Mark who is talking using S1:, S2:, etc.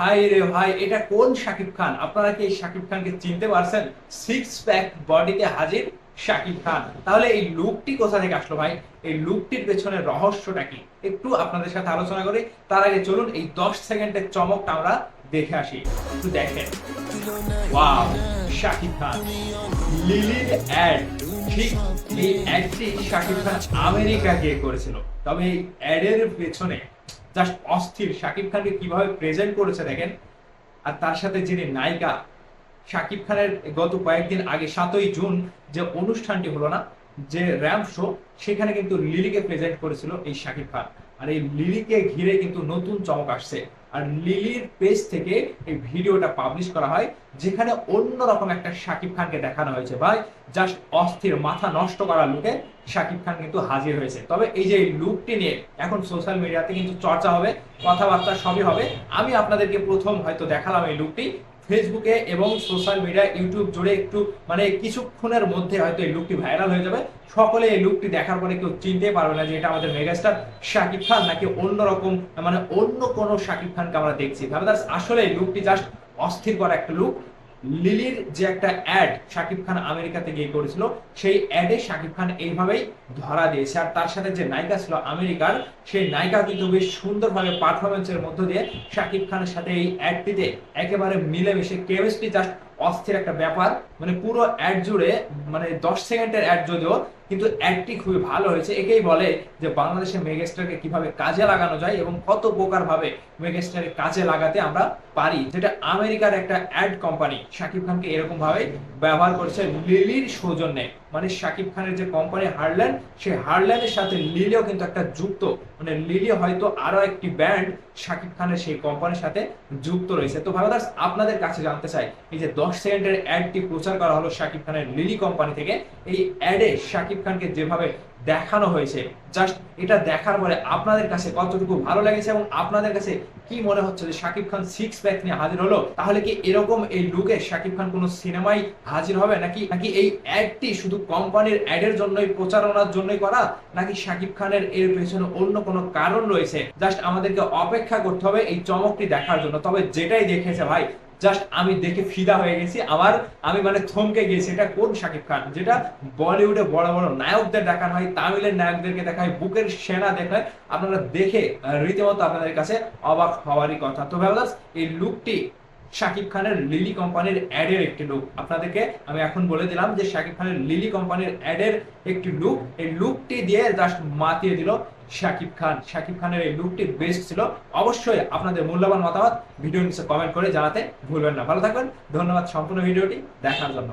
S1: ভাই রে ভাই, এটা কোন শাকিব খান? আপনারা কি এই শাকিব খানকে চিনতে পারছেন? সিক্স প্যাক বডিতে হাজির শাকিব খান। তাহলে এই লুকটি কোথা থেকে আসলো ভাই? এই লুকটির পেছনে রহস্যটা কি একটু আপনাদের সাথে আলোচনা করি। তার আগে চলুন এই 10 সেকেন্ডের চমকটা আমরা দেখে আসি। একটু দেখেন, ওয়াও, শাকিব খান লিলির অ্যাড। ঠিক এই অ্যাডটি শাকিব খান আমেরিকা গিয়ে করেছিল। তবে এই অ্যাডের পেছনে জাস্ট অস্থির শাকিব খানকে কিভাবে প্রেজেন্ট করেছে দেখেন। আর তার সাথে যিনি নায়িকা, শাকিব খানের গত কয়েকদিন আগে 7ই জুন যে অনুষ্ঠানটি হলো না, যে র্যাম্প শো, সেখানে কিন্তু লিলিকে প্রেজেন্ট করেছিল এই শাকিব খান। আর এই লিলিকে ঘিরে কিন্তু নতুন চমক আসছে। আর লিলির পেজ থেকে এই ভিডিওটা পাবলিশ করা হয়, যেখানে অন্যরকম একটা শাকিব খানকে দেখানো হয়েছে। ভাই জাস্ট অস্থির, মাথা নষ্ট করা লুকে শাকিব খান কিন্তু হাজির হয়েছে। তবে এই যে লুকটি নিয়ে এখন সোশ্যাল মিডিয়াতে কিন্তু চর্চা হবে, কথাবার্তা সবই হবে। আমি আপনাদেরকে প্রথম হয়তো দেখালাম এই লুকটি ফেসবুকে এবং সোশ্যাল মিডিয়া, ইউটিউব জুড়ে একটু মানে কিছুক্ষণের মধ্যে হয়তো এই লুকটি ভাইরাল হয়ে যাবে। সকলে এই লুকটি দেখার পরে কেউ চিনতে পারবে না যে এটা আমাদের মেগাস্টার শাকিব খান নাকি অন্যরকম, মানে অন্য কোনো শাকিব খানকে আমরা দেখছি। আসলে এই লুকটি জাস্ট অস্থির করা একটা লুক। লিলির যে একটা অ্যাড শাকিব খান আমেরিকাতে গিয়ে করেছিল, সেই অ্যাডে শাকিব খান এইভাবেই ধরা দিয়েছে। আর তার সাথে যে নায়িকা ছিল আমেরিকার, সেই নায়িকা কিন্তু বেশ সুন্দরভাবে পারফরমেন্সের মধ্য দিয়ে শাকিব খানের সাথে এই অ্যাডটিতে একেবারে মিলেমিশে কেমিস্ট্রি জাস্ট অস্থির একটা ব্যাপার। মানে পুরো অ্যাড জুড়ে, মানে 10 সেকেন্ডের অ্যাড যদিও, কিন্তু অ্যাডটি খুবই ভালো হয়েছে। একেই বলে যে বাংলাদেশের মেগাস্টারকে কিভাবে কাজে লাগানো যায় এবং কত প্রকার ভাবে মেগাস্টারের কাজে লাগাতে আমরা পারি। যেটা আমেরিকার একটা অ্যাড কোম্পানি শাকিব খানকে এরকম ভাবে ব্যবহার করছে লিলির সৌজন্যে। মানে শাকিব খানের যে কোম্পানি হারল্যান্ড, সেই হারল্যান্ডের সাথে লিলিও কিন্তু একটা যুক্ত। মানে লিলি হয়তো আরো একটি ব্র্যান্ড শাকিব খানের সেই কোম্পানির সাথে যুক্ত রয়েছে। তো ভাইবাদার্স, আপনাদের কাছে জানতে চাই, এই যে 10 সেকেন্ডের অ্যাডটি প্রচার করা হলো শাকিব খানের লিলি কোম্পানি থেকে, এই অ্যাডে শাকিব খানকে যেভাবে দেখানো হয়েছে, জাস্ট এটা দেখার পরে আপনাদের কাছে কতটুকু ভালো লেগেছে এবং আপনাদের কাছে কি মনে হচ্ছে যে শাকিব খান সিক্স প্যাক নিয়ে হাজির হলো? তাহলে কি এরকম এই লুকে শাকিব খান কোনো সিনেমায় হাজির হবে, নাকি নাকি এই অ্যাডটি শুধু কোম্পানির অ্যাডের জন্যই, প্রচারণার জন্যই করা, নাকি শাকিব খানের এর পেছনে অন্য কোনো কারণ রয়েছে? জাস্ট আমাদেরকে অপেক্ষা করতে হবে এই চমকটি দেখার জন্য। তবে যেটাই দেখেছে ভাই, জাস্ট আমি দেখে ফিদা হয়ে গেছি। আমি মানে থমকে গেছি। এটা কোন শাকিব খান? যেটা বলিউডে বড় বড় নায়কদের দেখানো হয়, তামিলের নায়কদেরকে দেখা হয়, বুকের সেনা দেখায়, আপনারা দেখে রীতিমতো আপনাদের কাছে অবাক হওয়ারই কথা। তো ভাবলাম এই লুকটি শাকিব খানের লিলি কোম্পানির অ্যাডের একটি লুক। আপনাদেরকে আমি এখন বলে দিলাম যে শাকিব খানের লিলি কোম্পানির অ্যাডের একটি লুক। এই লুকটি দিয়ে জাস্ট মাতিয়ে দিল শাকিব খান। শাকিব খানের এই লুকটি বেস্ট ছিল। অবশ্যই আপনাদের মূল্যবান মতামত ভিডিওর নিচে কমেন্ট করে জানাতে ভুলবেন না। ভালো থাকবেন, ধন্যবাদ সম্পূর্ণ ভিডিওটি দেখার জন্য।